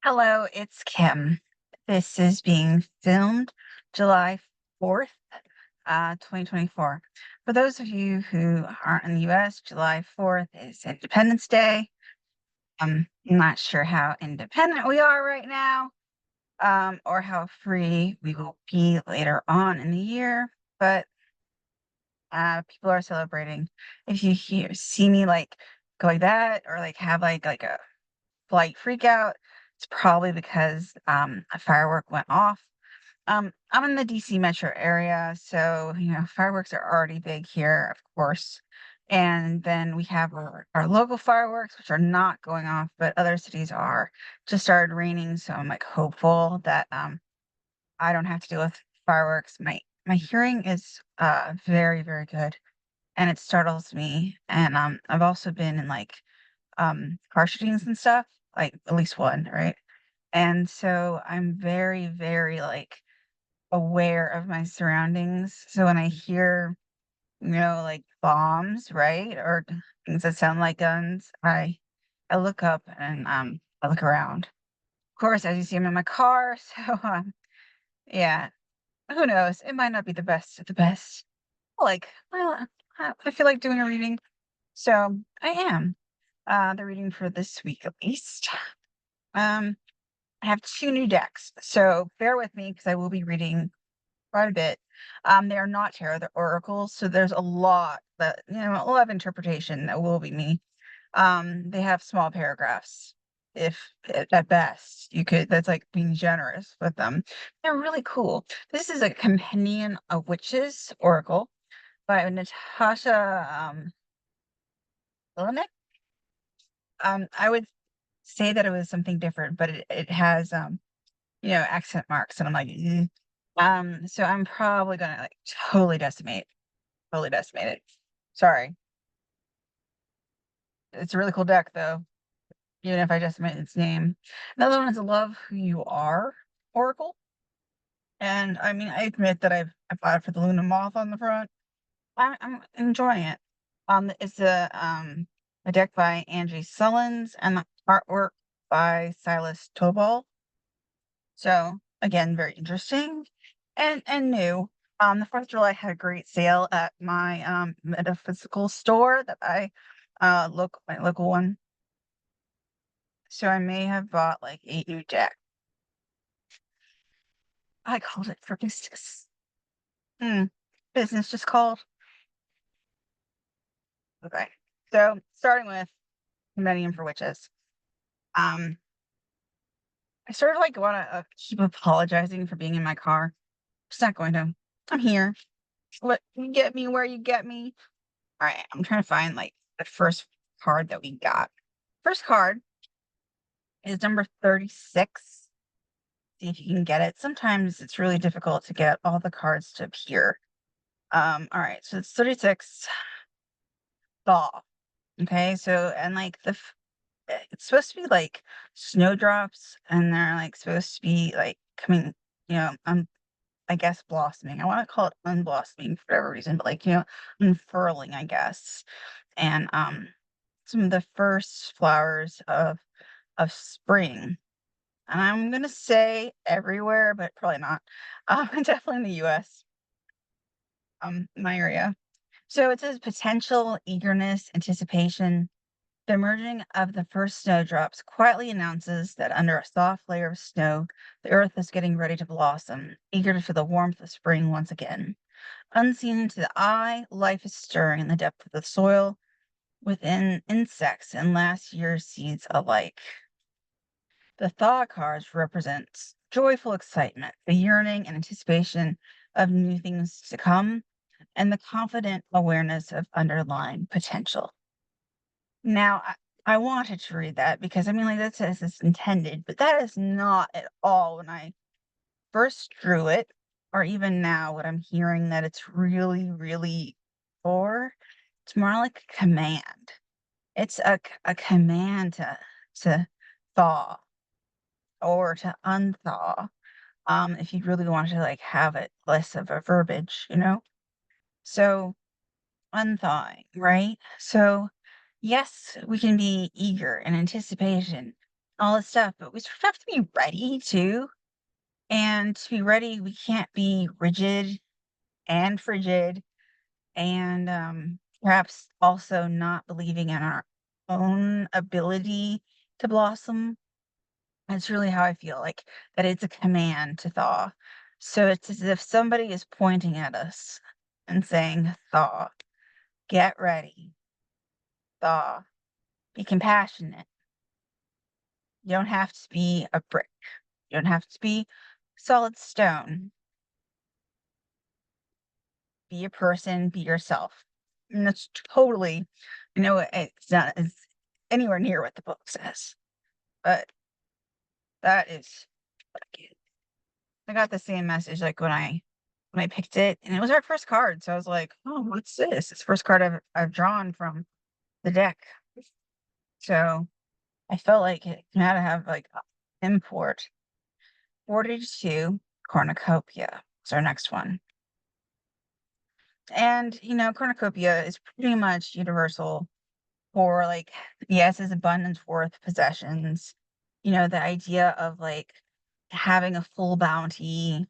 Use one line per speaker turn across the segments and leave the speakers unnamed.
Hello, it's Kim. This is being filmed July 4th, 2024. For those of you who aren't in the US, July 4th is Independence Day. I'm not sure how independent we are right now, or how free we will be later on in the year, but people are celebrating. If you see me go like that or have like a flight freak out, it's probably because a firework went off. I'm in the DC metro area, so fireworks are already big here, of course. And then we have our local fireworks, which are not going off, but other cities are. Just started raining, so I'm like hopeful that I don't have to deal with fireworks. My hearing is very, very good, and it startles me. And I've also been in car shootings and stuff, like at least one, right? And so I'm very, very aware of my surroundings. So when I hear, like bombs, right? Or things that sound like guns, I look up and I look around. Of course, as you see, I'm in my car, so yeah, who knows? It might not be the best of the best. Well, I feel like doing a reading, so I am. The reading for this week at least. Um, I have two new decks, so bear with me because I will be reading quite a bit. They are not tarot, they're oracles, so there's a lot that a lot of interpretation that will be me. They have small paragraphs, if at best you could. That's like being generous with them. They're really cool. This is a Compendium of Witches oracle by Natasha Hillenick. I would say that it was something different, but it has accent marks, and I'm like, "Eh." So I'm probably gonna totally decimate it. Sorry. It's a really cool deck though, even if I decimate its name. Another one is Love Who You Are Oracle. And I mean, I admit that I bought it for the Luna Moth on the front. I'm enjoying it. It's a deck by Angie Sullins and the artwork by Silas Tobal. So again, very interesting and new. The 4th of July had a great sale at my metaphysical store that I look my local one. So I may have bought like 8 new decks. I called it for business. Hmm. Business just called. Okay. So starting with Compendium for Witches. Um, I sort of want to keep apologizing for being in my car. Just not going to. I'm here. What you get me where you get me. All right, I'm trying to find the first card that we got. First card is number 36. See if you can get it. Sometimes it's really difficult to get all the cards to appear. All right, so it's 36 thaw. Okay, so and it's supposed to be like snowdrops, and they're supposed to be coming, I guess blossoming. I want to call it unblossoming for whatever reason, but unfurling, I guess. And some of the first flowers of spring. And I'm gonna say everywhere, but probably not. Definitely in the US, my area. So it says potential, eagerness, anticipation. The emerging of the first snowdrops quietly announces that under a soft layer of snow, the earth is getting ready to blossom, eager to feel the warmth of spring once again. Unseen to the eye, life is stirring in the depth of the soil within insects and last year's seeds alike. The thaw cards represents joyful excitement, the yearning and anticipation of new things to come, and the confident awareness of underlying potential. Now, I wanted to read that because I mean, that says it's intended, but that is not at all when I first drew it, or even now what I'm hearing that it's really, really for. It's more like a command. It's a command to thaw or to unthaw. If you really want to have it less of a verbiage. So unthawing, right? So yes, we can be eager in anticipation, all this stuff, but we sort of have to be ready too. And to be ready, we can't be rigid and frigid and perhaps also not believing in our own ability to blossom. That's really how I feel like that it's a command to thaw. So it's as if somebody is pointing at us and saying, thaw, get ready, thaw, be compassionate. You don't have to be a brick. You don't have to be solid stone. Be a person, be yourself. And that's totally, it's not as anywhere near what the book says, but that is what I get. I got the same message like when I picked it, and it was our first card. So I was like, "Oh, what's this? It's the first card I've drawn from the deck." So I felt like it had to have like import. 42 cornucopia is our next one. And cornucopia is pretty much universal for like, yes, is abundance worth possessions. The idea of like having a full bounty,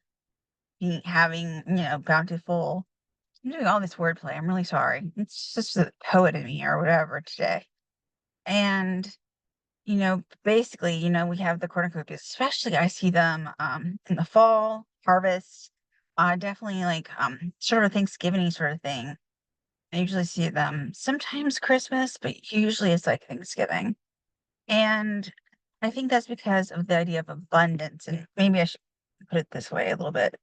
having, bountiful. I'm doing all this wordplay. I'm really sorry. It's just the poet in me or whatever today. And, basically, we have the cornucopias, especially I see them in the fall, harvest, definitely like sort of a Thanksgiving sort of thing. I usually see them sometimes Christmas, but usually it's like Thanksgiving. And I think that's because of the idea of abundance. And maybe I should put it this way a little bit.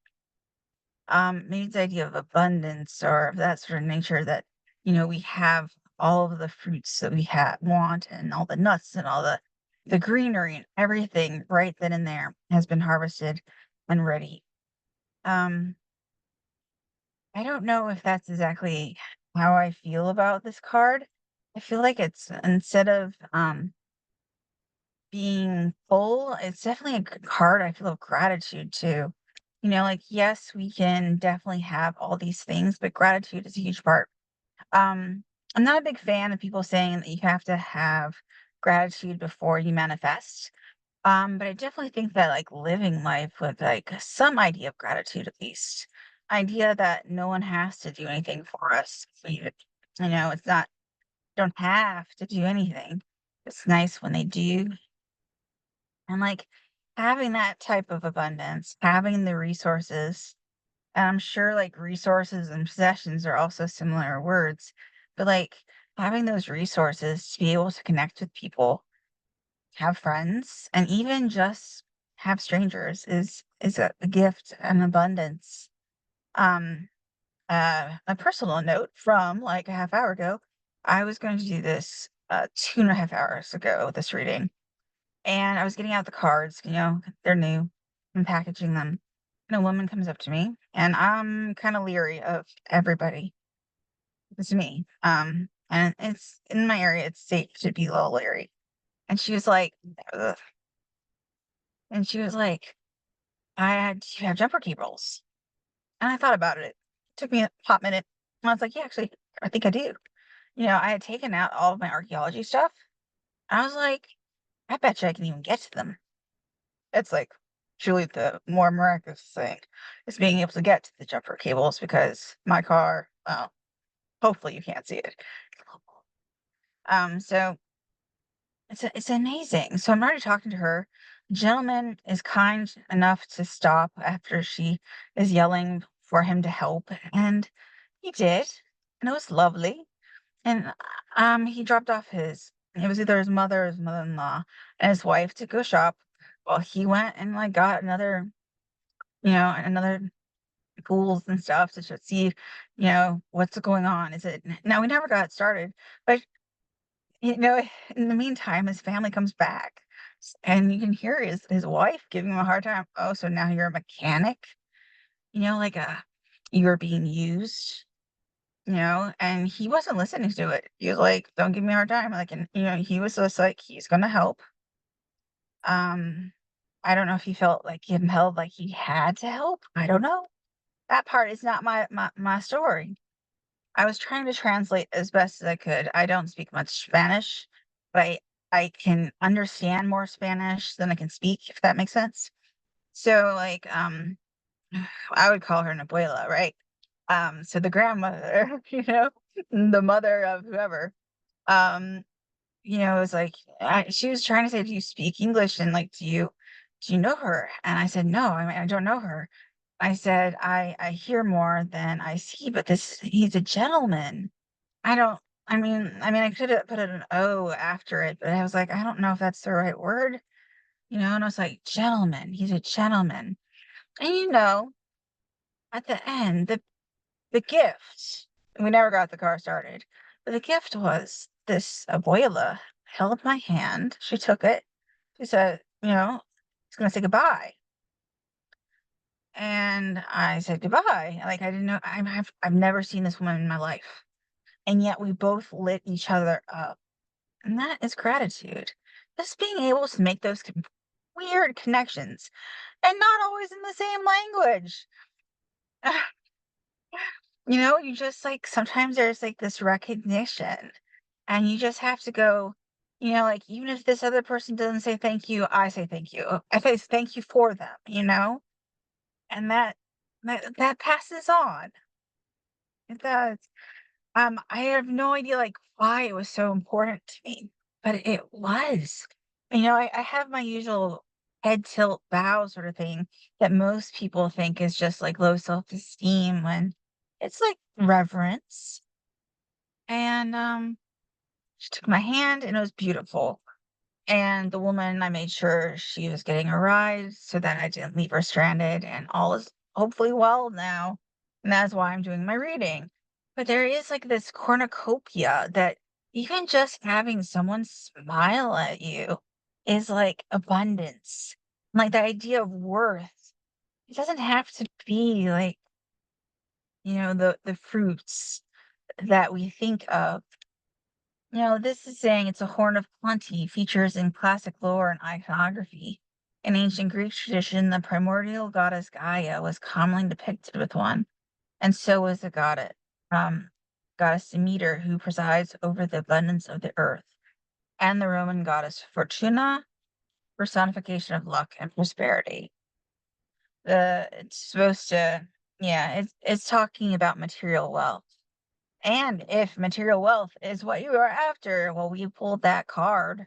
Maybe the idea of abundance or of that sort of nature that, we have all of the fruits that we want and all the nuts and all the greenery and everything right then and there has been harvested and ready. Um, I don't know if that's exactly how I feel about this card. I feel like it's instead of being full, it's definitely a good card I feel of gratitude too. Like, yes, we can definitely have all these things, but gratitude is a huge part. Um, I'm not a big fan of people saying that you have to have gratitude before you manifest. But I definitely think that like living life with like some idea of gratitude at least. Idea that no one has to do anything for us. It's not don't have to do anything. It's nice when they do. And like having that type of abundance, having the resources, and I'm sure like resources and possessions are also similar words, but like having those resources to be able to connect with people, have friends, and even just have strangers is a gift and abundance. Um, a personal note from like a half hour ago, I was going to do this 2.5 hours ago, this reading. And I was getting out the cards, they're new, and packaging them. And a woman comes up to me, and I'm kind of leery of everybody. It's me. And it's in my area, it's safe to be a little leery. And she was like, ugh. And she was like, do you have jumper cables? And I thought about it. It took me a hot minute. And I was like, yeah, actually, I think I do. I had taken out all of my archaeology stuff. I was like, I bet you I can even get to them. It's like truly the more miraculous thing is being able to get to the jumper cables because my car, well, hopefully you can't see it. So it's amazing. So I'm already talking to her. Gentleman is kind enough to stop after she is yelling for him to help, and he did, and it was lovely. And he dropped off it was either his mother or his mother-in-law and his wife to go shop. Well, he went and like got another pools and stuff to just see, what's going on. Is it now we never got started, but you know, in the meantime, his family comes back and you can hear his wife giving him a hard time. Oh, so now you're a mechanic, like you were being used, and he wasn't listening to it. He was like, don't give me a hard time. Like, and he was just like, he's gonna help. Um, I don't know if he felt like compelled, like he had to help. I don't know. That part is not my story. I was trying to translate as best as I could. I don't speak much Spanish, but I can understand more Spanish than I can speak, if that makes sense. So, like, I would call her an abuela, right? So the grandmother, the mother of whoever, um, was like, she was trying to say, "Do you speak English?" And like, do you know her? And I said, "No, I mean, I don't know her." I said, I hear more than I see, but he's a gentleman. I don't, I mean, I could have put an O after it, but I was like, I don't know if that's the right word, and I was like, gentleman, he's a gentleman. And at the end, the gift, we never got the car started, but the gift was this abuela held my hand. She took it. She said, "He's gonna say goodbye." And I said goodbye. Like, I didn't know. I've never seen this woman in my life, and yet we both lit each other up, and that is gratitude. Just being able to make those weird connections, and not always in the same language. You just like sometimes there's like this recognition, and you just have to go, like, even if this other person doesn't say thank you, I say thank you. I say thank you for them. And that passes on. It does. I have no idea like why it was so important to me, but it was. I have my usual head tilt bow sort of thing that most people think is just like low self-esteem when it's like reverence. And she took my hand and it was beautiful. And the woman, I made sure she was getting a ride so that I didn't leave her stranded, and all is hopefully well now. And that's why I'm doing my reading. But there is like this cornucopia that even just having someone smile at you is like abundance. Like the idea of worth. It doesn't have to be like, the fruits that we think of. This is saying it's a horn of plenty, features in classic lore and iconography. In ancient Greek tradition, the primordial goddess Gaia was commonly depicted with one, and so was the goddess Demeter, who presides over the abundance of the earth, and the Roman goddess Fortuna, personification of luck and prosperity. It's supposed to, yeah, it's talking about material wealth. And if material wealth is what you are after, well, we pulled that card.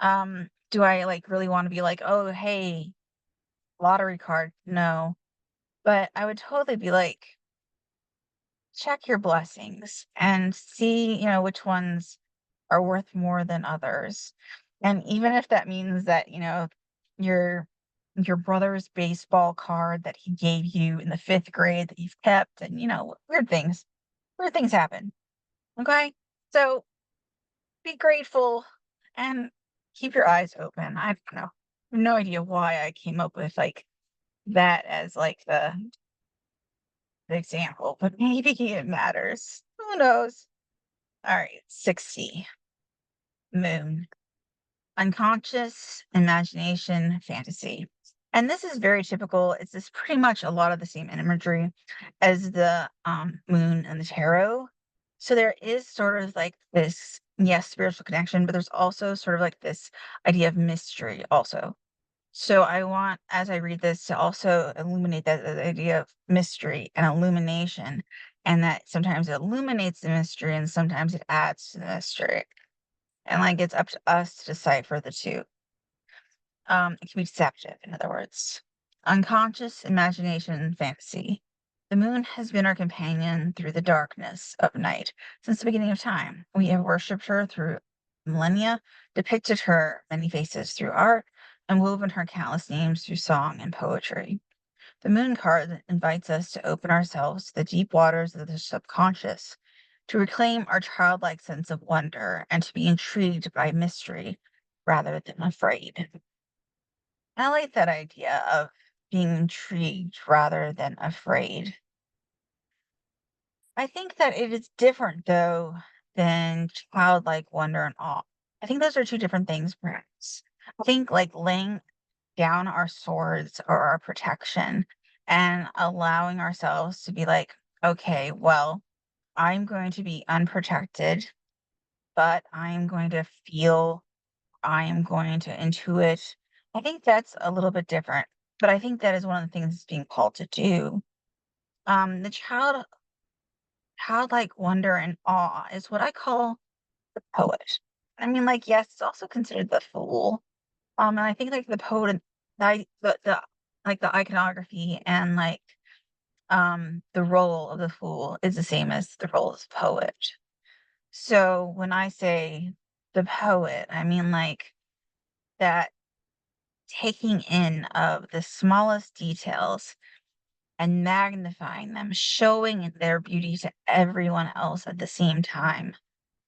Do I like really want to be like, oh, hey, lottery card? No. But I would totally be like, check your blessings and see, which ones are worth more than others. And even if that means that, your your brother's baseball card that he gave you in the fifth grade that you've kept, and weird things happen. Okay. So be grateful and keep your eyes open. I don't know. I have no idea why I came up with like that as like the example, but maybe it matters. Who knows? All right, 60. Moon. Unconscious, imagination, fantasy. And this is very typical. It's just pretty much a lot of the same imagery as the moon and the tarot. So there is sort of like this, yes, spiritual connection, but there's also sort of like this idea of mystery also. So I want, as I read this, to also illuminate that idea of mystery and illumination, and that sometimes it illuminates the mystery and sometimes it adds to the mystery. And like it's up to us to decipher the two. It can be deceptive, in other words. Unconscious imagination fantasy. The moon has been our companion through the darkness of night since the beginning of time. We have worshipped her through millennia, depicted her many faces through art, and woven her countless names through song and poetry. The moon card invites us to open ourselves to the deep waters of the subconscious, to reclaim our childlike sense of wonder, and to be intrigued by mystery rather than afraid. I like that idea of being intrigued rather than afraid. I think that it is different, though, than childlike wonder and awe. I think those are two different things, perhaps. I think like laying down our swords or our protection and allowing ourselves to be like, okay, well, I'm going to be unprotected, but I'm going to feel. I am going to intuit. I think that's a little bit different, but I think that is one of the things it's being called to do. The childlike wonder and awe is what I call the poet. I mean, like, yes, it's also considered the fool. And I think like the poet, and the like the iconography and like the role of the fool is the same as the role of the poet. So when I say the poet, I mean like that taking in of the smallest details and magnifying them, showing their beauty to everyone else at the same time.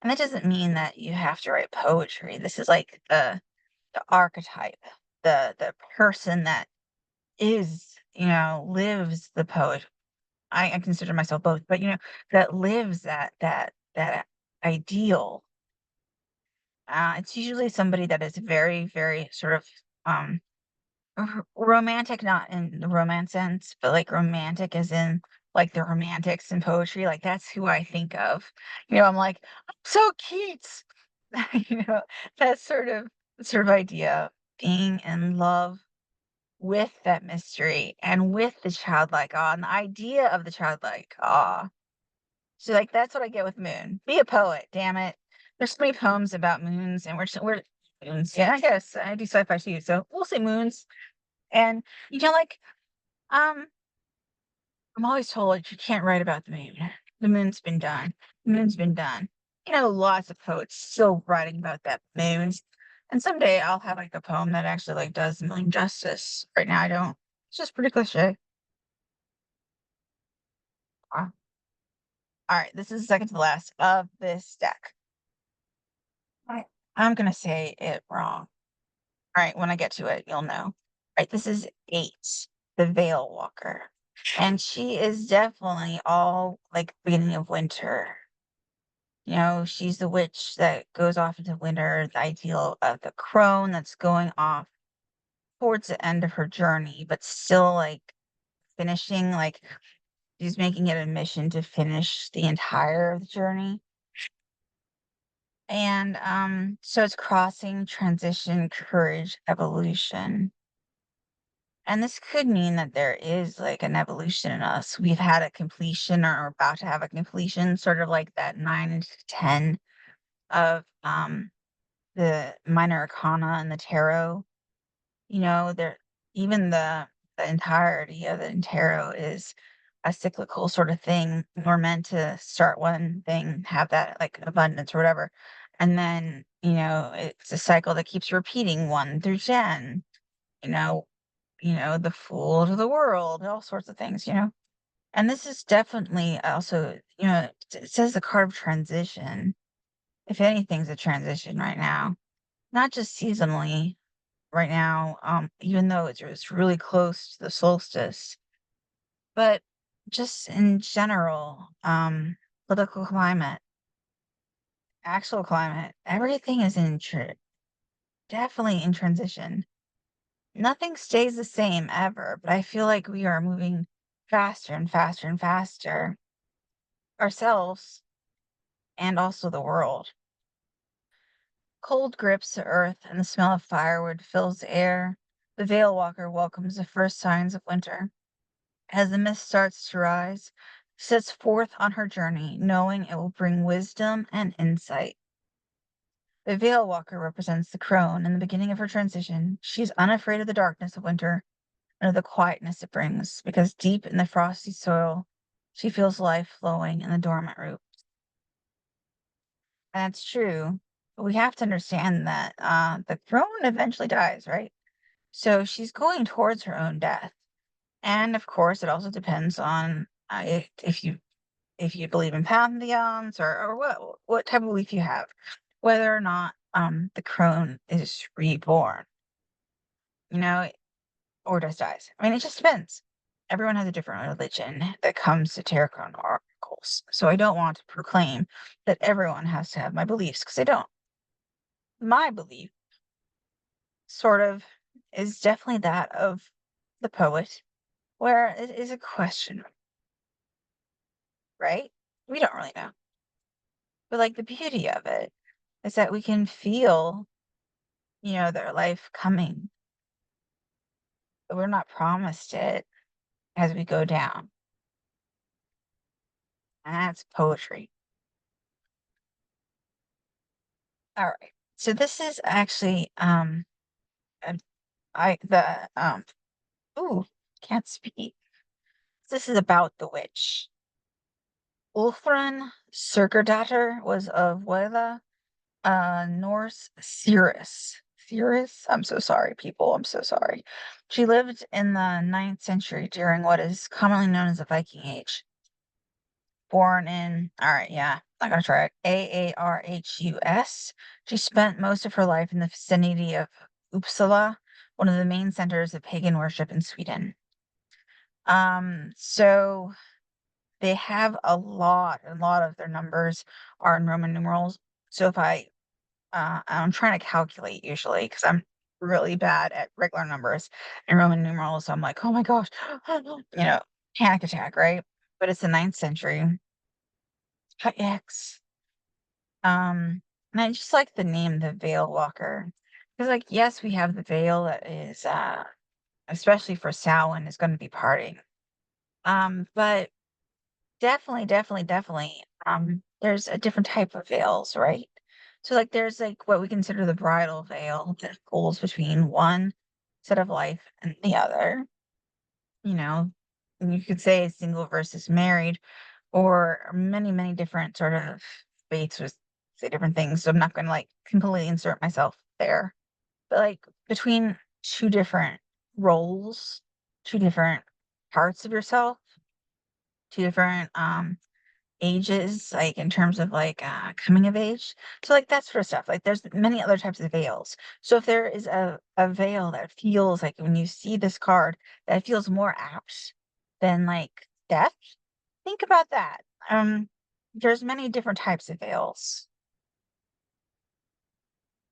And that doesn't mean that you have to write poetry. This is like the archetype, the person that is, lives the poet. I consider myself both, but that lives that ideal. It's usually somebody that is very, very sort of um romantic, not in the romance sense, but like romantic as in like the romantics in poetry. Like that's who I think of. I'm like, I'm so Keats. you know, that sort of idea, being in love with that mystery and with the childlike awe and the idea of the childlike awe. So, like, that's what I get with Moon. Be a poet, damn it. There's so many poems about moons, and we're moons. Yeah, I guess I do sci-fi too, so we'll say moons. And like, um, I'm always told like you can't write about the moon. The moon's been done. The moon's been done. Lots of poets still writing about that moon. And someday I'll have like a poem that actually like does the moon justice. Right now I don't. It's just pretty cliche. All right, this is the second to the last of this deck. I, I'm gonna say it wrong. All right, when I get to it, you'll know. All right, this is 8, the Veil Walker. And she is definitely all like beginning of winter. She's the witch that goes off into winter, the ideal of the crone that's going off towards the end of her journey, but still like finishing, like she's making it a mission to finish the entire journey. And so it's crossing, transition, courage, evolution. And this could mean that there is like an evolution in us. We've had a completion or are about to have a completion, sort of like that 9 and 10 of the minor arcana and the tarot. There even the entirety of the tarot is a cyclical sort of thing. We're meant to start one thing, have that like abundance or whatever. And then, it's a cycle that keeps repeating 1 through 10, you know, the fool to the world, all sorts of things. And this is definitely also, it says the card of transition. If anything's a transition right now, not just seasonally right now, even though it's really close to the solstice, but just in general, political climate, actual climate, everything is definitely in transition. Nothing stays the same ever, but I feel like we are moving faster and faster and faster ourselves and also the world. Cold grips the earth and the smell of firewood fills the air. The Veil Walker welcomes the first signs of winter. As the mist starts to rise, she sets forth on her journey, knowing it will bring wisdom and insight. The Veil Walker represents the crone in the beginning of her transition. She's unafraid of the darkness of winter and of the quietness it brings, because deep in the frosty soil, she feels life flowing in the dormant root. And that's true. But we have to understand that the crone eventually dies, right? So she's going towards her own death. And of course, it also depends on if you believe in pantheons or what type of belief you have, whether or not the crone is reborn, you know, or just dies. I mean, it just depends. Everyone has a different religion that comes to tarot card oracles. So I don't want to proclaim that everyone has to have my beliefs because I don't. My belief sort of is definitely that of the poet, where it is a question, right? We don't really know. But like the beauty of it is that we can feel their life coming, but we're not promised it as we go down. And that's poetry. All right. So this is actually an- I the ooh, can't speak. This is about the witch. Ulfrun Surgardottir was of Wela, Norse Cirrus. Cirrus? I'm so sorry, people. I'm so sorry. She lived in the 9th century during what is commonly known as the Viking Age. Born in, all right, yeah, I'm gonna try it. Aarhus. She spent most of her life in the vicinity of Uppsala, one of the main centers of pagan worship in Sweden. So they have a lot of their numbers are in Roman numerals. So if I'm trying to calculate usually because I'm really bad at regular numbers and Roman numerals. So I'm like, oh my gosh, you know, panic attack, right? But it's the 9th century. X. And I just like the name, the Veil Walker. Because, like, yes, we have the veil that is, especially for Samhain, is going to be parting. But definitely, there's a different type of veils, right? So, like, there's like what we consider the bridal veil that holds between one set of life and the other, you know, and you could say single versus married, or many different sort of faiths would say different things. So I'm not gonna like completely insert myself there. But like between two different roles, two different parts of yourself, two different ages, like in terms of like coming of age. So like that sort of stuff. Like there's many other types of veils. So if there is a veil that feels like when you see this card that feels more apt than like death, think about that. Um, there's many different types of veils,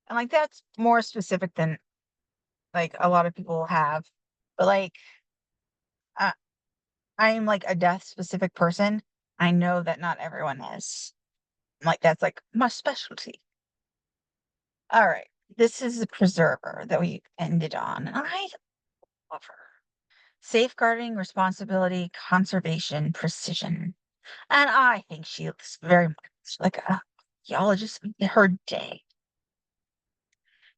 and like that's more specific than like a lot of people have. But like, uh, I'm like a death specific person. I know that not everyone is. Like that's like my specialty. All right, this is the preserver that we ended on, and I love her. Safeguarding, responsibility, conservation, precision. And I think she looks very much like a geologist in her day.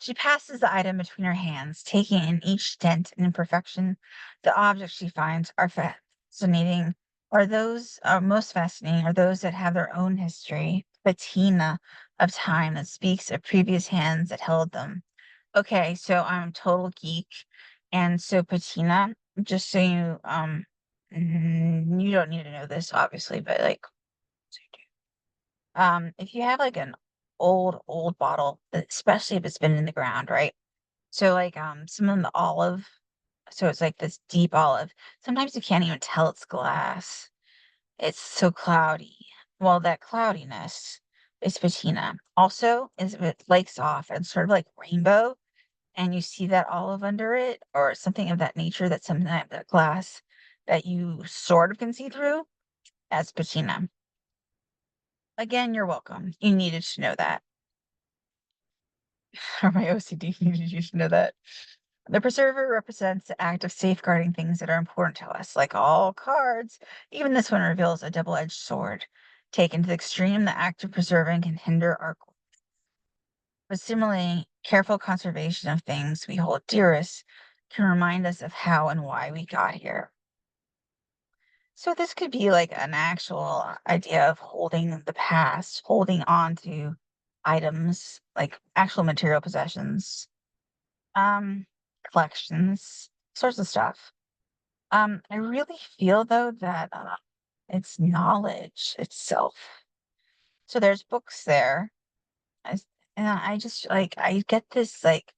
She passes the item between her hands, taking in each dent and imperfection. The objects she finds are fascinating, most fascinating are those that have their own history, patina of time that speaks of previous hands that held them. Okay, so I'm a total geek, and so patina, just so you don't need to know this obviously, but like if you have like an old bottle, especially if it's been in the ground, right? So, like, some of the olive so it's like this deep olive. Sometimes you can't even tell it's glass. It's so cloudy. Well, that cloudiness is patina. Also, is if it flakes off and sort of like rainbow, and you see that olive under it, or something of that nature, that sometimes that glass that you sort of can see through, as patina. Again, you're welcome. You needed to know that. Or my OCD needed you to know that. The preserver represents the act of safeguarding things that are important to us, like all cards. Even this one reveals a double edged sword. Taken to the extreme, the act of preserving can hinder our goal. But similarly, careful conservation of things we hold dearest can remind us of how and why we got here. So, this could be like an actual idea of holding the past, holding on to items, like actual material possessions, um, collections, sorts of stuff. I really feel though that it's knowledge itself. So there's books there, as- and I just like I get this like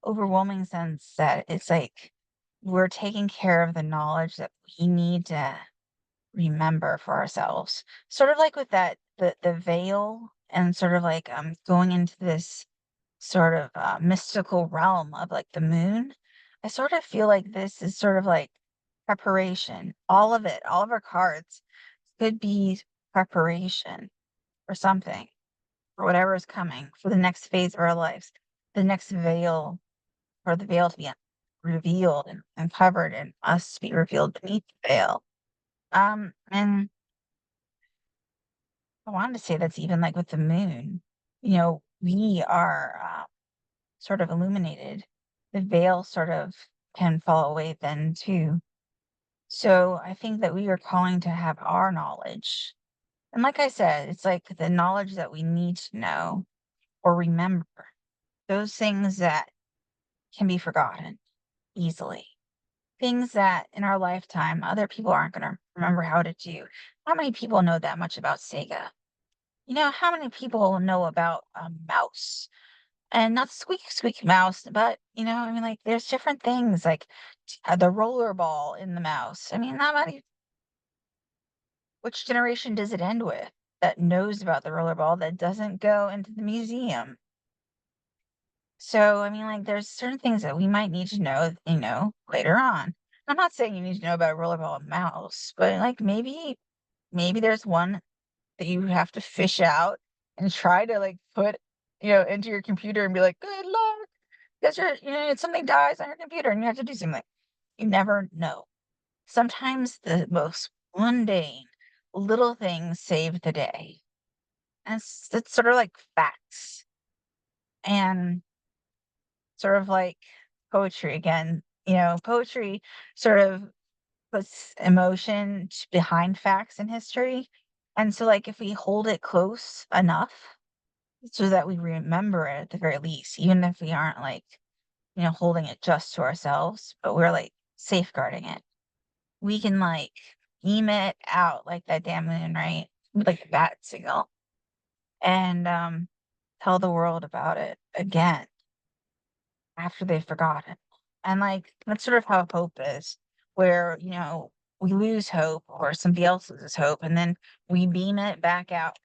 overwhelming sense that it's like we're taking care of the knowledge that we need to remember for ourselves. Sort of like with that the veil and sort of like going into this sort of mystical realm of like the moon. I sort of feel like this is sort of like preparation. All of it, all of our cards could be preparation for something, for whatever is coming, for the next phase of our lives. the next veil, for the veil to be revealed and uncovered and us to be revealed beneath the veil. And I wanted to say that's even like with the moon. We are sort of illuminated. The veil sort of can fall away then too. So I think that we are calling to have our knowledge. And like I said, it's like the knowledge that we need to know or remember, those things that can be forgotten easily. Things that in our lifetime other people aren't going to remember how to do. How many people know that much about Sega? How many people know about a mouse? And not squeak squeak mouse, but I mean, like, there's different things like the roller ball in the mouse. I mean, not many. Which generation does it end with that knows about the rollerball that doesn't go into the museum? So, I mean, like, there's certain things that we might need to know, later on. I'm not saying you need to know about a rollerball and mouse, but like maybe there's one that you have to fish out and try to like put, into your computer and be like, good luck. Because something dies on your computer and you have to do something. You never know. Sometimes the most mundane little things save the day. And it's sort of like facts and sort of like poetry again. Poetry sort of puts emotion behind facts in history. And so, like, if we hold it close enough so that we remember it at the very least, even if we aren't like, holding it just to ourselves, but we're like safeguarding it, we can like beam it out like that damn moon, right? With like a bat signal and tell the world about it again after they've forgotten. And like that's sort of how hope is, where we lose hope or somebody else loses hope, and then we beam it back out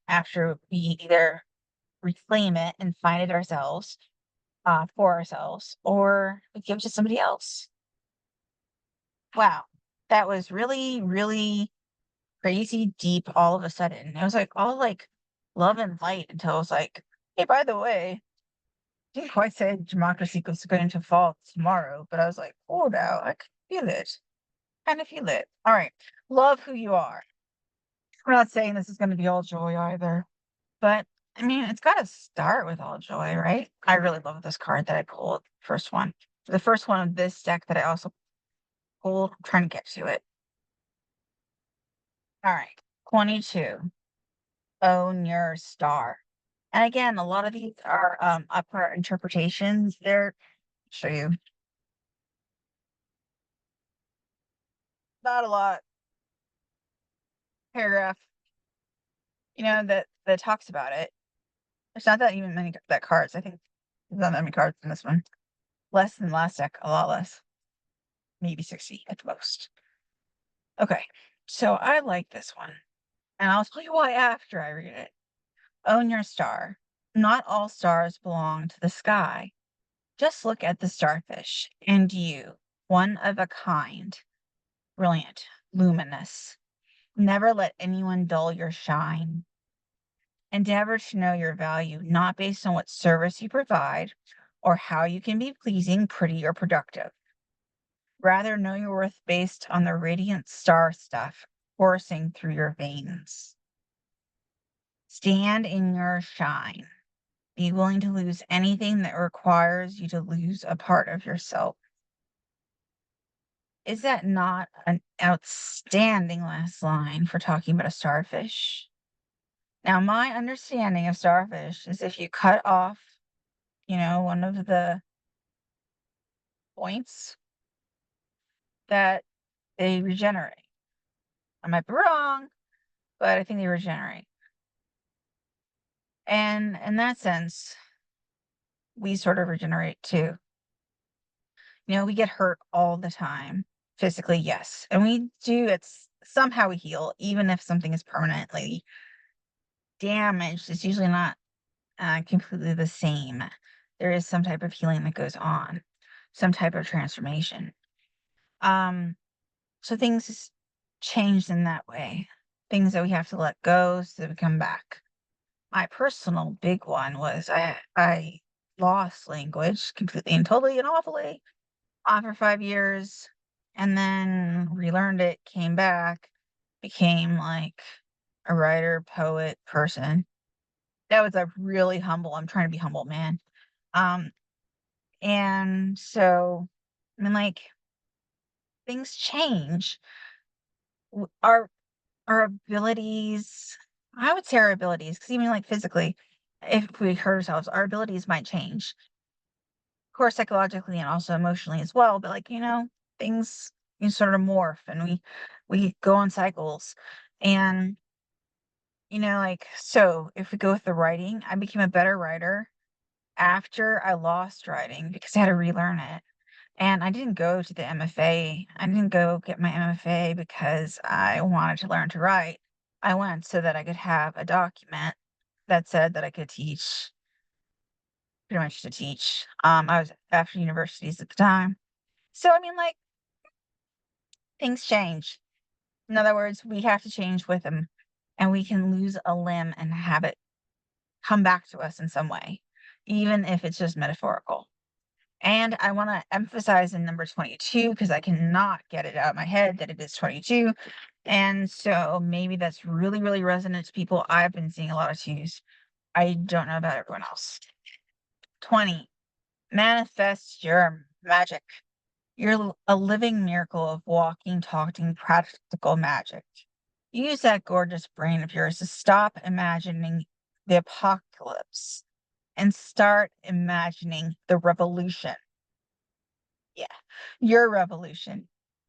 after we either reclaim it and find it ourselves, for ourselves, or we give it to somebody else. Wow, that was really, really crazy deep all of a sudden. It was like all like love and light until it was like, hey, by the way, didn't quite say democracy was going to fall tomorrow, but I was like, oh no, I can feel it. Kind of feel it. All right. Love who you are. We're not saying this is going to be all joy either, but I mean, it's got to start with all joy, right? I really love this card that I pulled, first one. The first one of this deck that I also pulled, I'm trying to get to it. All right. 22. Own your star. And again, a lot of these are up for interpretations. Show you not a lot paragraph, that talks about it. There's not that even many that cards. I think there's not that many cards in this one. Less than last deck, a lot less. Maybe 60 at the most. Okay. So I like this one. And I'll tell you why after I read it. Own your star. Not all stars belong to the sky. Just look at the starfish and you, one of a kind, brilliant, luminous. Never let anyone dull your shine. Endeavor to know your value, not based on what service you provide or how you can be pleasing, pretty, or productive. Rather, know your worth based on the radiant star stuff coursing through your veins. Stand in your shine. Be willing to lose anything that requires you to lose a part of yourself. Is that not an outstanding last line for talking about a starfish? Now, my understanding of starfish is if you cut off, one of the points, that they regenerate. I might be wrong, but I think they regenerate. And in that sense, we sort of regenerate too. We get hurt all the time. Physically, yes. And we do, it's somehow we heal, even if something is permanently damaged. It's usually not completely the same. There is some type of healing that goes on, some type of transformation. So things change in that way. Things that we have to let go so that we come back. My personal big one was I lost language completely and totally and awfully for 5 years, and then relearned it, came back, became like a writer, poet, person. That was a really humble. I'm trying to be humble, man. Um, and so, I mean, like, things change. Our abilities, I would say our abilities, because even like physically, if we hurt ourselves, our abilities might change. Of course, psychologically and also emotionally as well. But like, things sort of morph, and we go on cycles. And like, so if we go with the writing, I became a better writer after I lost writing because I had to relearn it. And I didn't go to the MFA. I didn't go get my MFA because I wanted to learn to write. I went so that I could have a document that said that I could teach, pretty much to teach. I was after universities at the time. So, I mean, like, things change. In other words, we have to change with them, and we can lose a limb and have it come back to us in some way, even if it's just metaphorical. And I want to emphasize in number 22 because I cannot get it out of my head that it is 22. And so maybe that's really, really resonant to people. I've been seeing a lot of twos. I don't know about everyone else. 20, manifest your magic. You're a living miracle of walking, talking, practical magic. Use that gorgeous brain of yours to stop imagining the apocalypse and start imagining the revolution. Yeah, your revolution.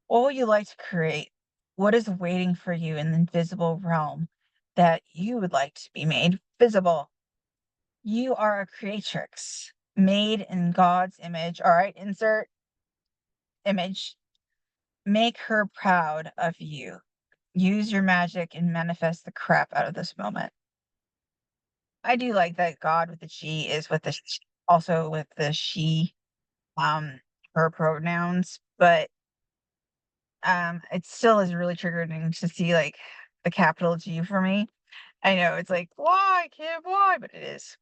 What would you like to create? What is waiting for you in the invisible realm that you would like to be made visible? You are a creatrix made in God's image. All right, insert image. Make her proud of you. Use your magic and manifest the crap out of this moment. I do like that God with the she is with the also with the she, um, her pronouns, but it still is really triggering to see, like, the capital G for me. I know it's like, "Why, kid, why?" But it is.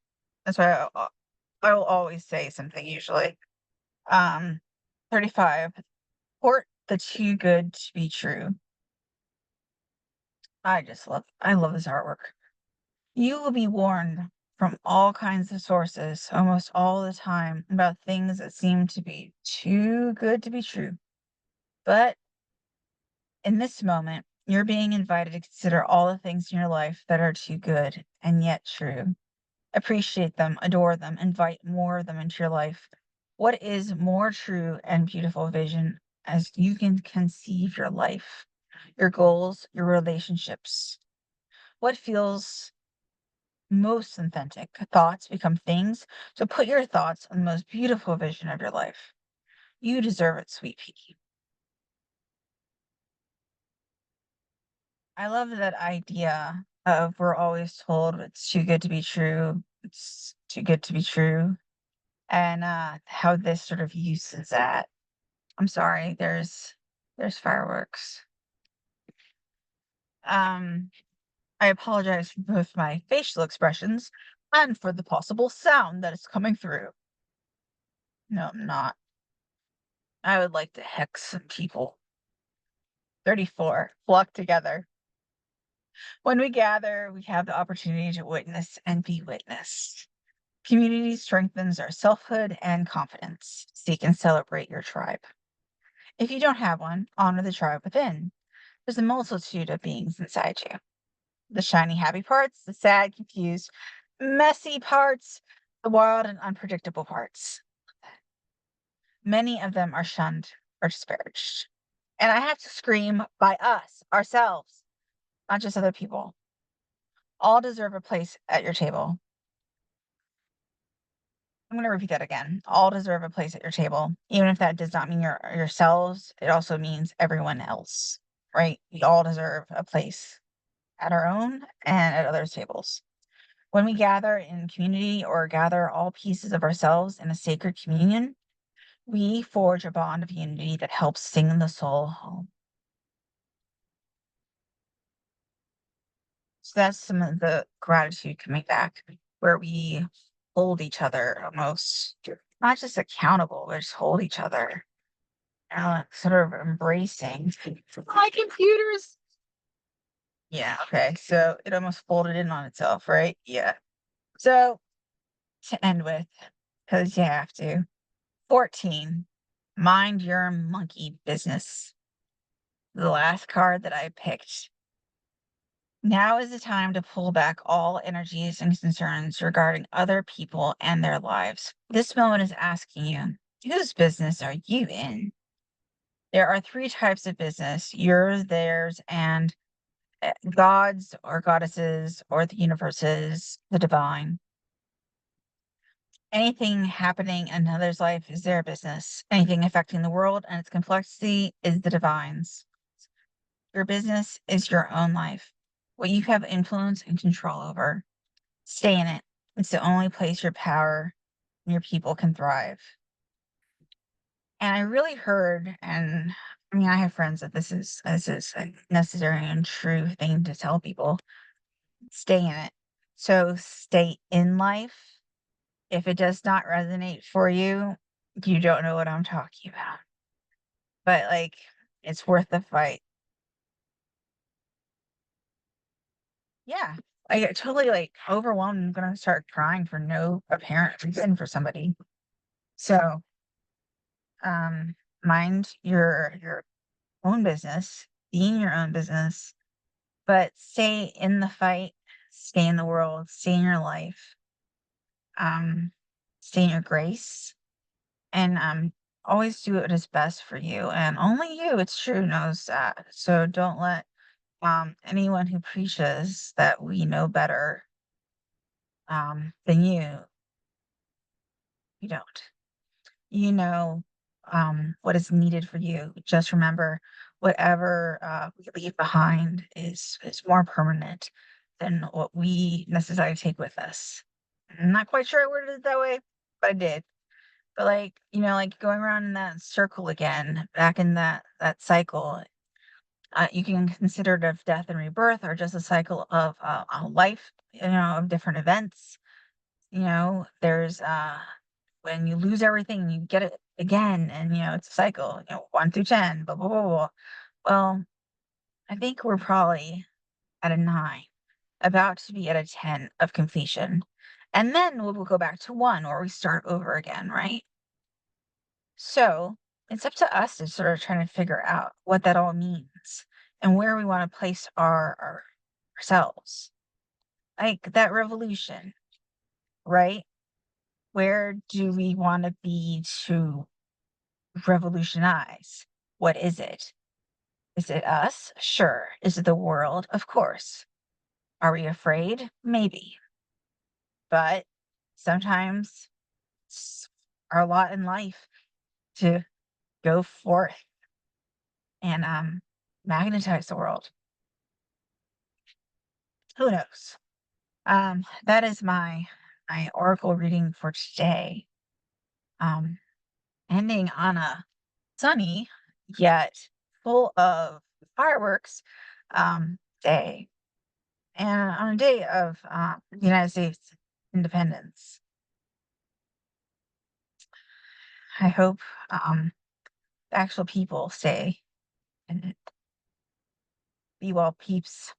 That's why I will always say something usually. Um, 35, "Port the too good to be true." I love this artwork. You will be warned from all kinds of sources almost all the time about things that seem to be too good to be true. But in this moment, you're being invited to consider all the things in your life that are too good and yet true. Appreciate them, adore them, invite more of them into your life. What is more true and beautiful vision as you can conceive your life, your goals, your relationships? What feels most authentic? Thoughts become things. So put your thoughts on the most beautiful vision of your life. You deserve it, sweet pea. I love that idea of we're always told it's too good to be true. It's too good to be true. And how this sort of uses that. I'm sorry, there's fireworks. Um, I apologize for both my facial expressions and for the possible sound that is coming through. No, I'm not. I would like to hex some people. 34. Flock together. When we gather, we have the opportunity to witness and be witnessed. Community strengthens our selfhood and confidence. Seek and celebrate your tribe. If you don't have one, honor the tribe within. There's a multitude of beings inside you. The shiny, happy parts, the sad, confused, messy parts, the wild and unpredictable parts. Many of them are shunned or disparaged. And I have to scream by us, ourselves, not just other people. All deserve a place at your table. I'm going to repeat that again. All deserve a place at your table. Even if that does not mean yourselves, it also means everyone else, right? We all deserve a place at our own and at others' tables. When we gather in community or gather all pieces of ourselves in a sacred communion, we forge a bond of unity that helps sing the soul home. So that's some of the gratitude coming back, where we hold each other almost, not just accountable, but just hold each other, sort of embracing. My computers. Yeah. Okay. So it almost folded in on itself, right? Yeah. So to end with, because you have to. 14. Mind your monkey business. The last card that I picked. Now is the time to pull back all energies and concerns regarding other people and their lives. This moment is asking you, whose business are you in? There are three types of business: yours, theirs, and gods or goddesses or the universes, the divine. Anything happening in another's life is their business. Anything affecting the world and its complexity is the divine's. Your business is your own life, what you have influence and control over. Stay in it. It's the only place your power and your people can thrive. And I really heard, and I mean, I have friends that this is a necessary and true thing to tell people. Stay in it. So stay in life. If it does not resonate for you, you don't know what I'm talking about. But like, it's worth the fight. Yeah. I get totally like overwhelmed. I'm gonna start crying for no apparent reason for somebody. So um mind your own business, be in your own business, but stay in the fight, stay in the world, stay in your life, um, stay in your grace, and always do what is best for you. And only you, it's true, knows that. So don't let anyone who preaches that we know better than you don't. You know what is needed for you. Just remember, whatever we leave behind is more permanent than what we necessarily take with us. I'm not quite sure I worded it that way, but I did. But like, like going around in that circle again, back in that cycle, you can consider it of death and rebirth, or just a cycle of a life, of different events. There's when you lose everything, you get it again, and it's a cycle. 1 through 10, blah blah blah blah. Well, I think we're probably at a 9, about to be at a 10 of completion, and then we'll go back to 1, or we start over again, right? So it's up to us to sort of trying to figure out what that all means and where we want to place ourselves, like that revolution, right? Where do we want to be to revolutionize? What is it? Is it us? Sure. Is it the world? Of course. Are we afraid? Maybe. But sometimes it's our lot in life to go forth and magnetize the world. Who knows? That is my oracle reading for today. Um, ending on a sunny yet full of fireworks day, and on a day of the United States independence. I hope the actual people stay and be well, peeps.